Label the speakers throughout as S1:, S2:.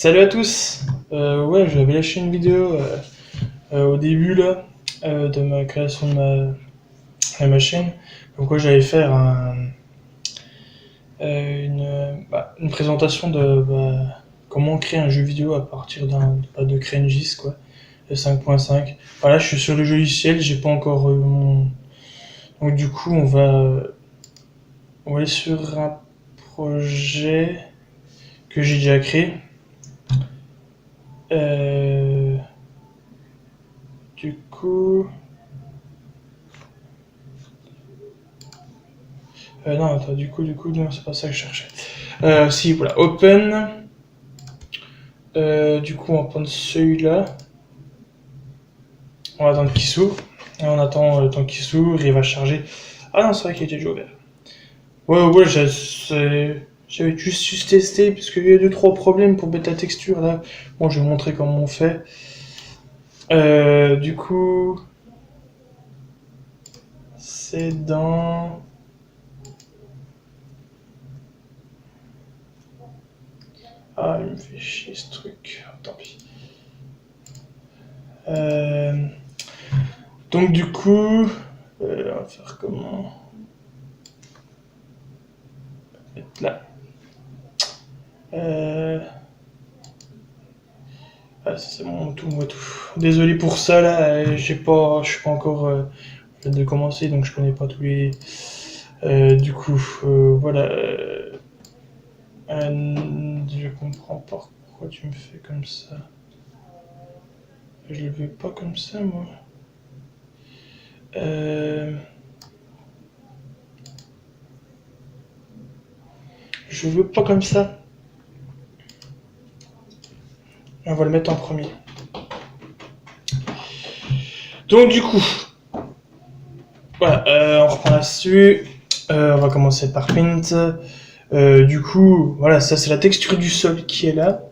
S1: Salut à tous. Ouais, j'avais lâché une vidéo au début là de ma création de ma chaîne. Comme quoi j'allais faire une présentation de comment créer un jeu vidéo à partir de CryEngine quoi, de 5.5. Voilà, je suis sur le logiciel, j'ai pas encore mon. Donc du coup on va aller sur un projet que j'ai déjà créé. Euh, du coup. Non, attends, non, c'est pas ça que je cherchais. Si, voilà, open. Du coup, on va prendre celui-là. On va attendre qu'il s'ouvre. Et on attend le temps qu'il s'ouvre, il va charger. Ah non, c'est vrai qu'il était déjà ouvert. Ouais, j'avais juste testé, parce qu'il y a 2-3 problèmes pour bêta texture là. Bon, je vais vous montrer comment on fait. Du coup, c'est dans. Ah, il me fait chier ce truc. Tant pis. Donc du coup, on va faire comment? Mettre là. Ah, c'est bon, tout, moi tout. Désolé pour ça là, je suis pas encore de commencer, donc je connais pas tous les. Du coup, voilà. Je comprends pas pourquoi tu me fais comme ça. Je le veux pas comme ça, moi. Je veux pas comme ça. On va le mettre en premier. Donc du coup, voilà, on reprend là-dessus. On va commencer par Paint. Du coup, voilà, ça c'est la texture du sol qui est là.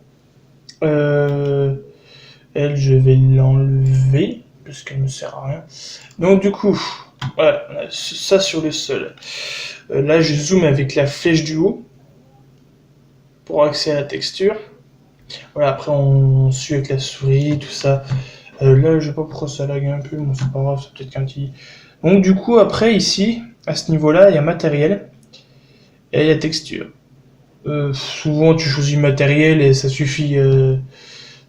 S1: Elle, je vais l'enlever parce qu'elle ne me sert à rien. Donc du coup, voilà, on a ça sur le sol. Là, je zoome avec la flèche du haut pour accéder à la texture. Voilà, après on suit avec la souris, tout ça. Là, je sais pas pourquoi ça lag un peu, bon c'est pas grave, c'est peut-être qu'un petit. Donc du coup, après ici, à ce niveau-là, il y a matériel et il y a texture. Souvent, tu choisis matériel et ça suffit.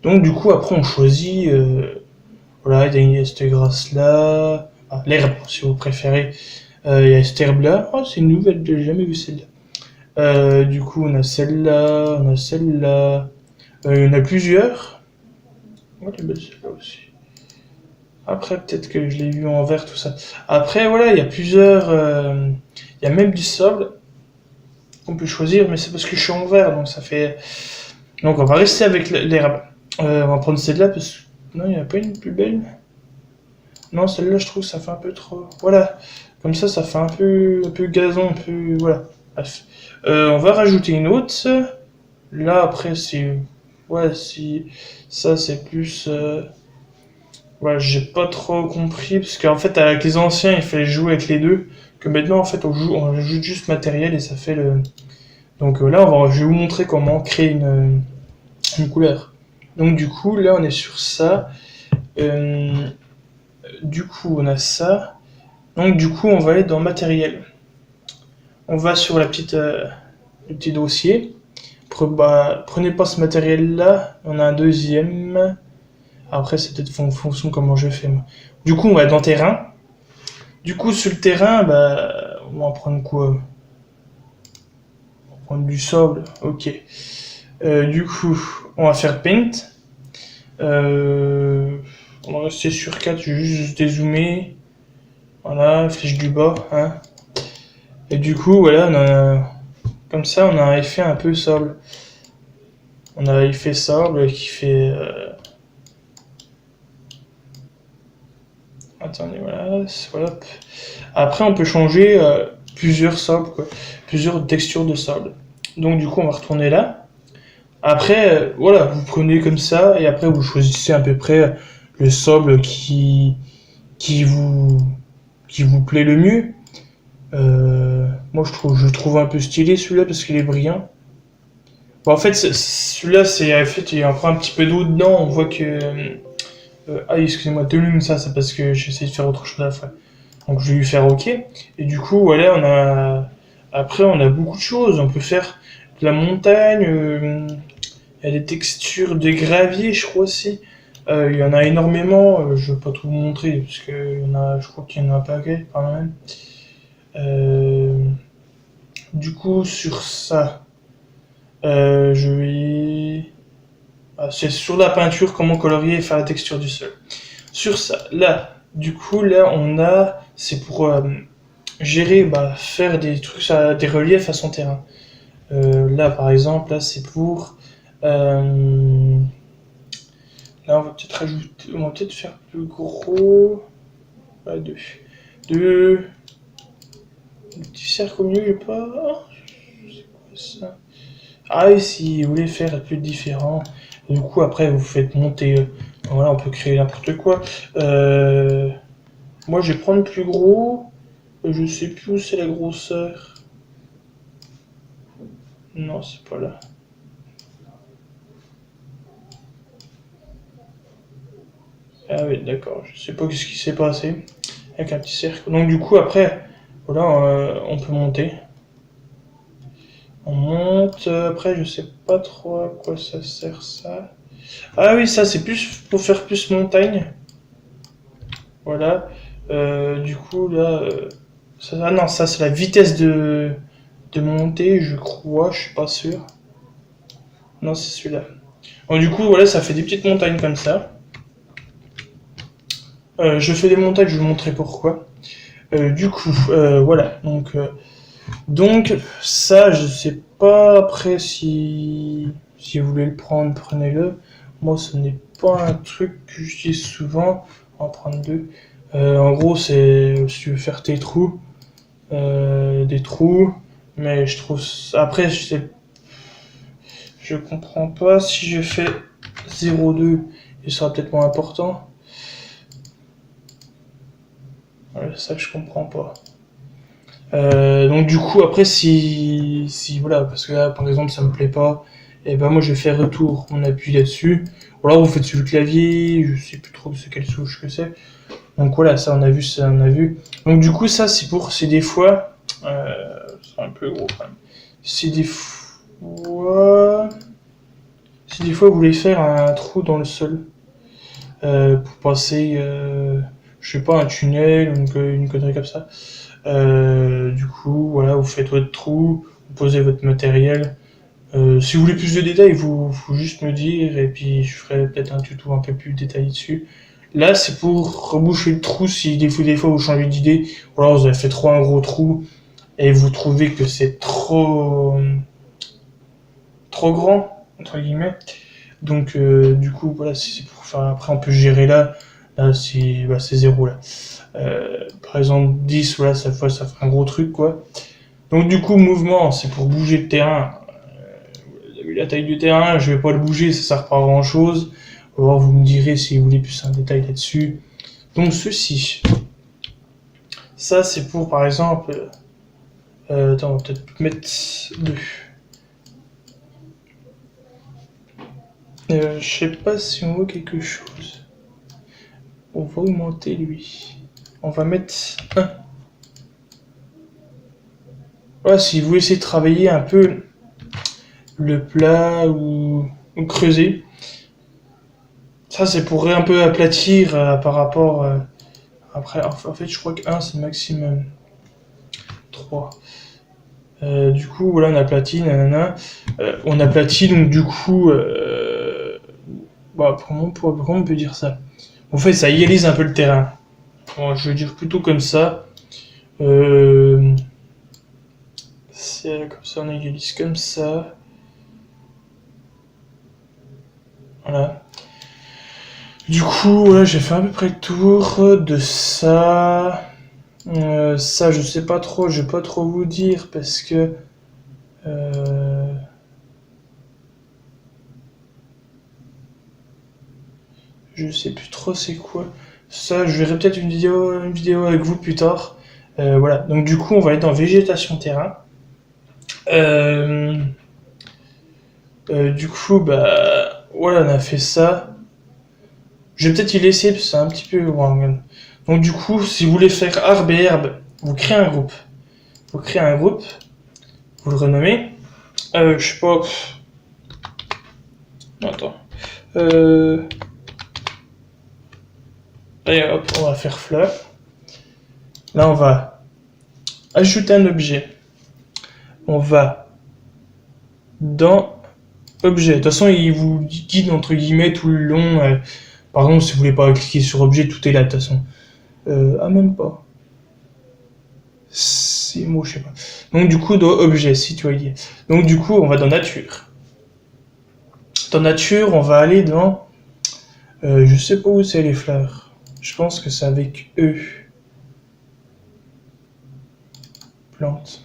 S1: Donc du coup, après, on choisit. Voilà, il y a cette grâce là. Ah, l'herbe, si vous préférez. Il y a cette herbe là. Oh, c'est une nouvelle, j'ai jamais vu celle-là. Du coup, on a celle-là, on a celle-là. Il y en a plusieurs. Oh, elle est belle celle-là aussi. Après, peut-être que je l'ai vu en vert, tout ça. Après, voilà, il y a plusieurs. Il y a même du sable qu'on peut choisir, mais c'est parce que je suis en vert, donc ça fait. Donc, on va rester avec l'herbe. On va prendre celle-là parce que. Non, il n'y en a pas une plus belle. Non, celle-là, je trouve que ça fait un peu trop. Voilà. Comme ça fait un peu gazon, un peu. Voilà. Bref. On va rajouter une autre. Là, après, c'est. Ouais, si. Ça, c'est plus. Ouais, j'ai pas trop compris. Parce qu'en fait, avec les anciens, il fallait jouer avec les deux. Que maintenant, en fait, on joue juste matériel et ça fait le. Donc là, je vais vous montrer comment créer une couleur. Donc, du coup, là, on est sur ça. Du coup, on a ça. Donc, du coup, on va aller dans matériel. On va sur le petit dossier. Prenez pas ce matériel-là. On a un deuxième. Après, c'est peut-être en fonction de comment je fais. Moi. Du coup, on va dans terrain. Du coup, sur le terrain, on va prendre quoi? On va prendre du sable. Ok. Du coup, on va faire paint. On va rester sur 4, je vais juste dézoomer. Voilà, flèche du bas. Hein. Et du coup, voilà, comme ça, on a un effet un peu sable. On a l'effet sable qui fait. Attendez, voilà. Après, on peut changer plusieurs sables, quoi. Plusieurs textures de sable. Donc, du coup, on va retourner là. Après, voilà, vous prenez comme ça et après, vous choisissez à peu près le sable qui vous, qui vous plaît le mieux. Moi, je trouve un peu stylé celui-là parce qu'il est brillant. Bon, en fait, celui-là, en fait, il y a encore un petit peu d'eau dedans. On voit que. Ah, excusez-moi, deux lumes, ça, c'est parce que j'essaie de faire autre chose à la fois. Donc, je vais lui faire OK. Et du coup, voilà, on a. Après, on a beaucoup de choses. On peut faire de la montagne. Il y a des textures de gravier, je crois aussi. Il y en a énormément. Je vais pas tout vous montrer parce que y en a, je crois qu'il y en a un paquet quand même. Euh, du coup, sur ça, je vais. Ah, c'est sur la peinture, comment colorier et faire la texture du sol. Sur ça, là, du coup, là, on a. C'est pour gérer, bah, faire des trucs, des reliefs à son terrain. Là, par exemple, là, c'est pour. Là, on va peut-être rajouter. On va peut-être faire plus gros. Ouais, deux. Deux. Le petit cercle au milieu, j'ai pas. C'est quoi ça? Ah, et si vous voulez faire plus différent, du coup, après, vous faites monter. Voilà, on peut créer n'importe quoi. Euh, Moi, je vais prendre plus gros. Je sais plus où c'est la grosseur. Non, c'est pas là. Ah oui, d'accord. Je sais pas ce qui s'est passé avec un petit cercle. Donc, du coup, après, voilà, on peut monter. On monte. Après, je sais pas trop à quoi ça sert ça. Ah oui, ça, c'est plus pour faire plus montagne. Voilà. Du coup, là. Ah non, ça, c'est la vitesse de montée, je crois. Je suis pas sûr. Non, c'est celui-là. Donc, du coup, voilà, ça fait des petites montagnes comme ça. Je fais des montagnes, je vais vous montrer pourquoi. Du coup, voilà. Donc, ça, je sais pas après si vous voulez le prendre, prenez-le. Moi, ce n'est pas un truc que j'utilise souvent. On va en prendre deux. En gros, c'est si tu veux faire tes trous, des trous. Mais je trouve après, je comprends pas si je fais 0,2, il sera peut-être moins important. Ouais, ça, je comprends pas. Donc du coup après si voilà parce que là par exemple ça me plaît pas et ben moi je vais faire retour on appuie là-dessus ou alors vous faites sur le clavier je sais plus trop c'est quelle souche que c'est donc voilà ça on a vu donc du coup ça c'est des fois c'est un peu gros quand même c'est des fois si des fois vous voulez faire un trou dans le sol pour passer je sais pas un tunnel ou une connerie comme ça. Du coup, voilà, vous faites votre trou, vous posez votre matériel. Si vous voulez plus de détails, vous faut juste me dire et puis je ferai peut-être un tuto un peu plus détaillé dessus. Là, c'est pour reboucher le trou si des fois vous changez d'idée ou alors vous avez fait trop un gros trou et vous trouvez que c'est trop grand entre guillemets. Donc du coup, voilà, c'est pour faire après on peut gérer là. Là, c'est 0 là. Par exemple 10 voilà, ça fait un gros truc quoi. Donc du coup, mouvement, c'est pour bouger le terrain. Vous avez vu la taille du terrain, je vais pas le bouger, ça sert pas à grand chose. Alors vous me direz si vous voulez plus un détail là-dessus. Donc ceci, ça c'est pour par exemple, attends, on va peut-être mettre deux. Je sais pas si on voit quelque chose. On va augmenter lui. On va mettre un. Voilà, si vous essayez de travailler un peu le plat ou creuser, ça c'est pour un peu aplatir par rapport. Après, en fait, je crois que 1 c'est maximum. 3. Du coup, voilà, on aplatit, nanana. On aplatit, donc du coup, bah, comment on peut dire ça? En fait, ça égalise un peu le terrain. Bon, je veux dire plutôt comme ça. C'est comme ça, on égalise comme ça. Voilà. Du coup, voilà, j'ai fait à peu près le tour de ça. Ça, je sais pas trop, je vais pas trop vous dire parce que. Euh, je sais plus trop c'est quoi. Ça, je verrai peut-être une vidéo avec vous plus tard. Voilà, donc du coup, on va aller dans végétation terrain. Euh, Du coup, bah, voilà, on a fait ça. Je vais peut-être y laisser parce que c'est un petit peu grand. Donc du coup, si vous voulez faire arbre et herbe, vous créez un groupe. Vous créez un groupe, vous le renommez. Je sais pas. Attends. Allez hop, on va faire fleur. Là, on va ajouter un objet. On va dans objet. De toute façon, il vous guide entre guillemets tout le long. Par exemple, si vous voulez pas cliquer sur objet, tout est là de toute façon. Même pas. C'est moi, je sais pas. Donc du coup, dans objet, si tu vois il. Donc du coup, on va dans nature. Dans nature, on va aller dans. Je sais pas où c'est les fleurs. Je pense que c'est avec E. Plante.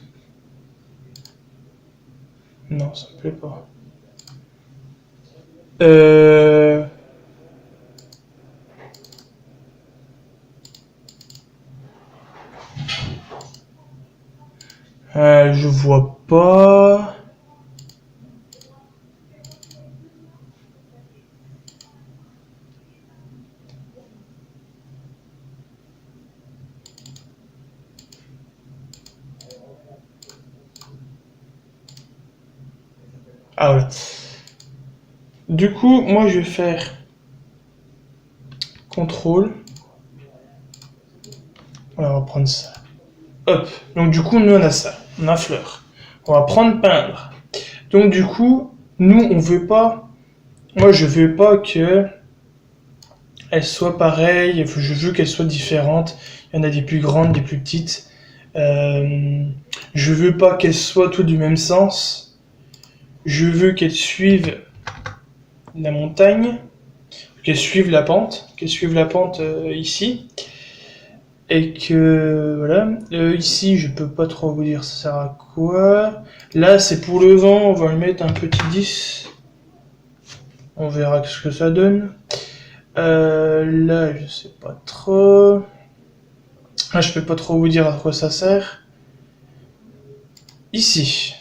S1: Non, ça me plaît pas. Je vois pas. Ah voilà. Du coup, moi je vais faire contrôle. Voilà, on va prendre ça. Hop. Donc du coup, nous on a ça. On a fleur. On va prendre peindre. Donc du coup, nous on veut pas. Moi je veux pas que elle soit pareille. Je veux qu'elle soit différente. Il y en a des plus grandes, des plus petites. Je veux pas qu'elles soient toutes du même sens. Je veux qu'elles suivent la montagne, qu'elles suivent la pente, ici. Et que voilà, ici je peux pas trop vous dire ça sert à quoi. Là c'est pour le vent, on va lui mettre un petit 10. On verra ce que ça donne. Là je sais pas trop. Là je peux pas trop vous dire à quoi ça sert. Ici.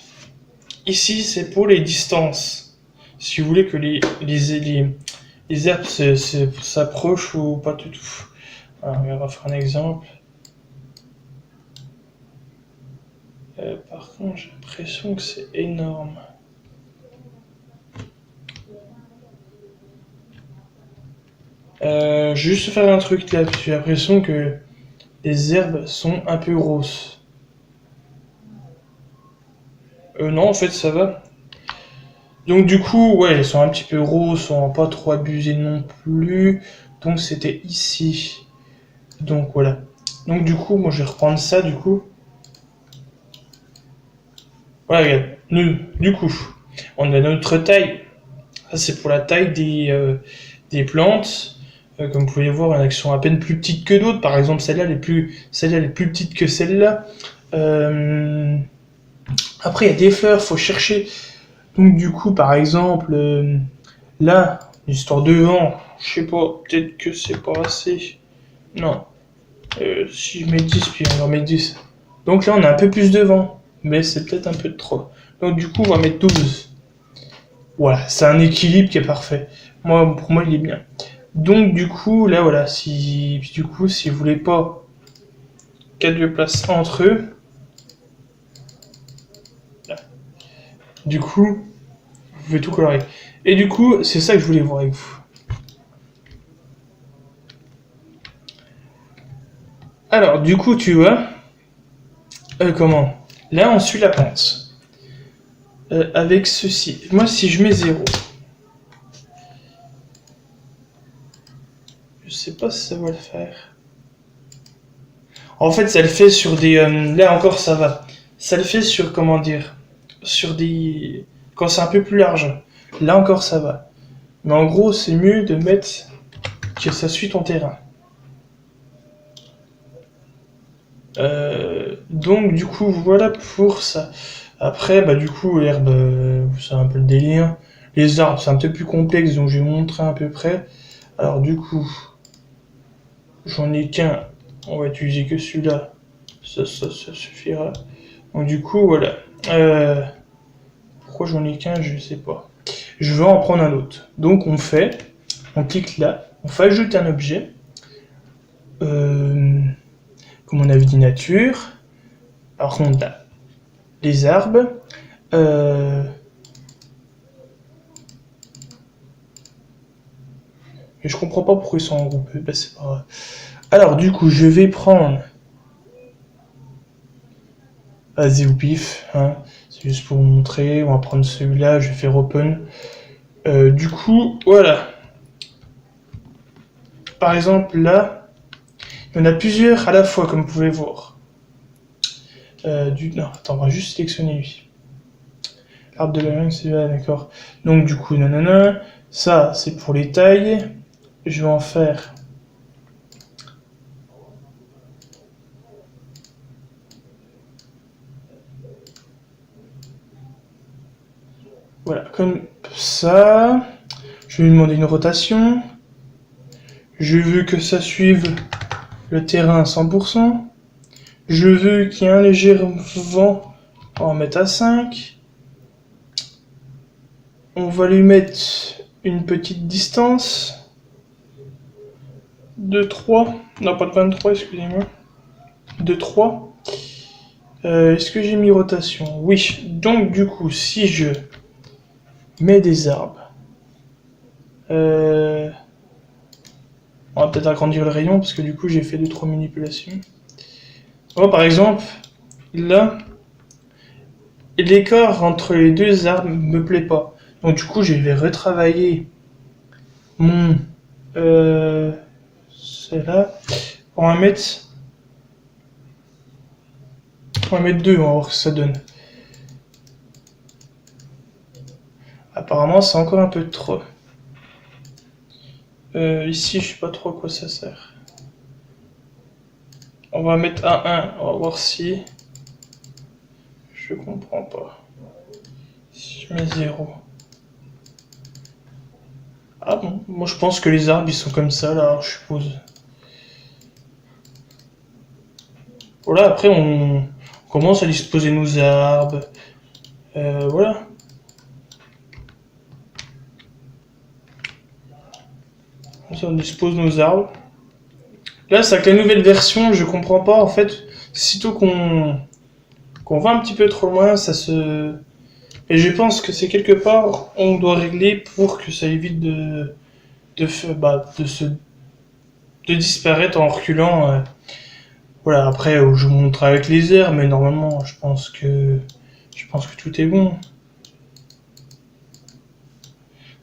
S1: Ici c'est pour les distances. Si vous voulez que les herbes s'approchent ou pas du tout. Alors, on va faire un exemple. Par contre, j'ai l'impression que c'est énorme. Juste faire un truc là, parce que j'ai l'impression que les herbes sont un peu grosses. Non, en fait, ça va. Donc du coup, ouais, elles sont un petit peu grosses, sans pas trop abuser non plus. Donc c'était ici. Donc voilà. Donc du coup, moi je vais reprendre ça du coup. Voilà, regarde. Nous, du coup, on a notre taille. Ça c'est pour la taille des plantes. Comme vous pouvez voir, il y en a qui sont à peine plus petites que d'autres. Par exemple, celle-là, elle est plus petite que celle-là. Après, il y a des fleurs, faut chercher. Donc du coup, par exemple, là, l'histoire de vent, je sais pas, peut-être que c'est pas assez. Non. Si je mets 10, puis on va mettre 10. Donc là, on a un peu plus de vent, mais c'est peut-être un peu de trop. Donc du coup, on va mettre 12. Voilà, c'est un équilibre qui est parfait. Pour moi, il est bien. Donc du coup, là, voilà, si vous voulez pas qu'il y ait de place entre eux, là. Du coup, vous pouvez tout colorer. Et du coup, c'est ça que je voulais voir avec vous. Alors, du coup, tu vois, comment? Là, on suit la pente. Avec ceci. Moi, si je mets 0, je sais pas si ça va le faire. En fait, ça le fait sur des... là encore, ça va. Ça le fait sur, comment dire, sur des... Quand c'est un peu plus large. Là encore, ça va. Mais en gros, c'est mieux de mettre que ça suit ton terrain. Donc, du coup, voilà pour ça. Après, bah, du coup, l'herbe, c'est un peu le délire. Les arbres, c'est un peu plus complexe, donc je vais vous montrer à peu près. Alors, du coup, j'en ai qu'un. On va utiliser que celui-là. Ça suffira. Donc, du coup, voilà. Pourquoi j'en ai qu'un, je sais pas. je veux en prendre un autre. Donc on clique là, on fait ajouter un objet, comme on avait dit nature, par contre là, les arbres, et je comprends pas pourquoi ils sont regroupés, bah c'est pas grave. Alors du coup je vais prendre, vas-y au pif, hein. C'est juste pour vous montrer, on va prendre celui-là, je vais faire open. Du coup, voilà. Par exemple, là, il y en a plusieurs à la fois, comme vous pouvez voir. Non, attends, on va juste sélectionner lui. L'arbre de la langue, c'est là, d'accord. Donc, du coup, nanana. Ça, c'est pour les tailles. Je vais en faire. Voilà, comme ça. Je vais lui demander une rotation. Je veux que ça suive le terrain à 100%. Je veux qu'il y ait un léger vent. On va en mettre à 5. On va lui mettre une petite distance. De 3. Non, pas de 23, excusez-moi. De 3. Est-ce que j'ai mis rotation? Oui. Donc, du coup, si je mets des arbres, on va peut-être agrandir le rayon parce que du coup, j'ai fait 2-3 manipulations. Bon, par exemple, là, l'écart entre les deux arbres me plaît pas. Donc, du coup, je vais retravailler mon. Celle-là. On va mettre. On va mettre 2, on va voir ce que ça donne. Apparemment, c'est encore un peu trop. Ici, je sais pas trop à quoi ça sert. On va mettre un 1, on va voir si... Je comprends pas. Si je mets 0. Ah bon, moi je pense que les arbres ils sont comme ça là, je suppose. Voilà, après on commence à disposer nos arbres. Voilà. Comme ça on dispose nos arbres. Là, c'est avec la nouvelle version, je comprends pas en fait. Sitôt qu'on va un petit peu trop loin, ça se... Et je pense que c'est quelque part, on doit régler pour que ça évite de disparaître en reculant. Voilà, après, je vous montre avec les airs, mais normalement, je pense que tout est bon.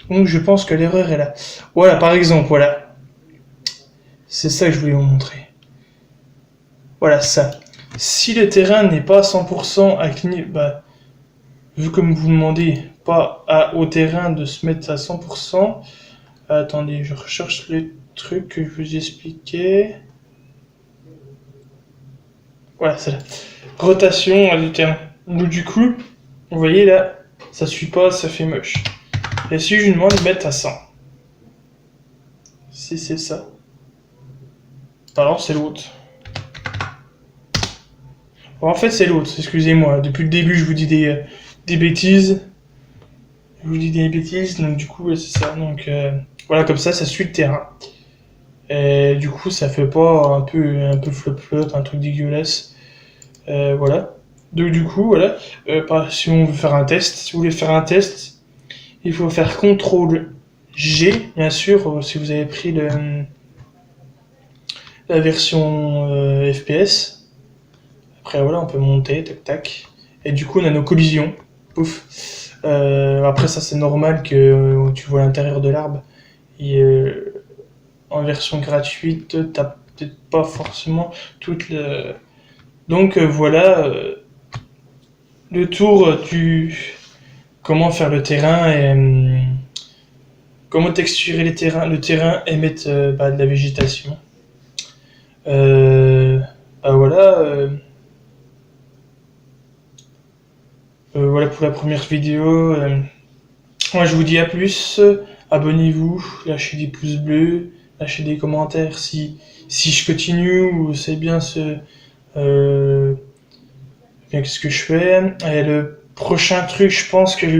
S1: Donc, je pense que l'erreur est là. Voilà, par exemple, voilà. C'est ça que je voulais vous montrer. Voilà, ça. Si le terrain n'est pas à 100% incliné, vu comme vous demandez, pas au terrain de se mettre à 100%. Attendez, je recherche les trucs que je vous expliquais. Voilà, c'est la rotation du terrain. Donc du coup, vous voyez là, ça suit pas, ça fait moche. Et si je lui demande de mettre à 100, si c'est ça, alors c'est l'autre. Bon, en fait, c'est l'autre, excusez-moi. Depuis le début, je vous dis des bêtises. Je vous dis des bêtises, donc du coup, c'est ça. Donc voilà, comme ça suit le terrain. Et du coup, ça fait pas un peu flop-flop, un truc dégueulasse. Voilà. Donc du coup, voilà. Si on veut faire un test, si vous voulez faire un test, il faut faire CTRL G, bien sûr, si vous avez pris la version FPS. Après voilà, on peut monter, tac tac. Et du coup, on a nos collisions. Pouf. Après ça, c'est normal que tu vois l'intérieur de l'arbre. Et en version gratuite, t'as peut-être pas forcément toute le... Donc voilà le tour du comment faire le terrain et comment texturer le terrain et mettre de la végétation. Voilà. Voilà pour la première vidéo. Moi je vous dis à plus. Abonnez-vous, lâchez des pouces bleus, lâchez des commentaires si je continue ou c'est bien bien qu'est-ce que je fais. Et le prochain truc, je pense que je vais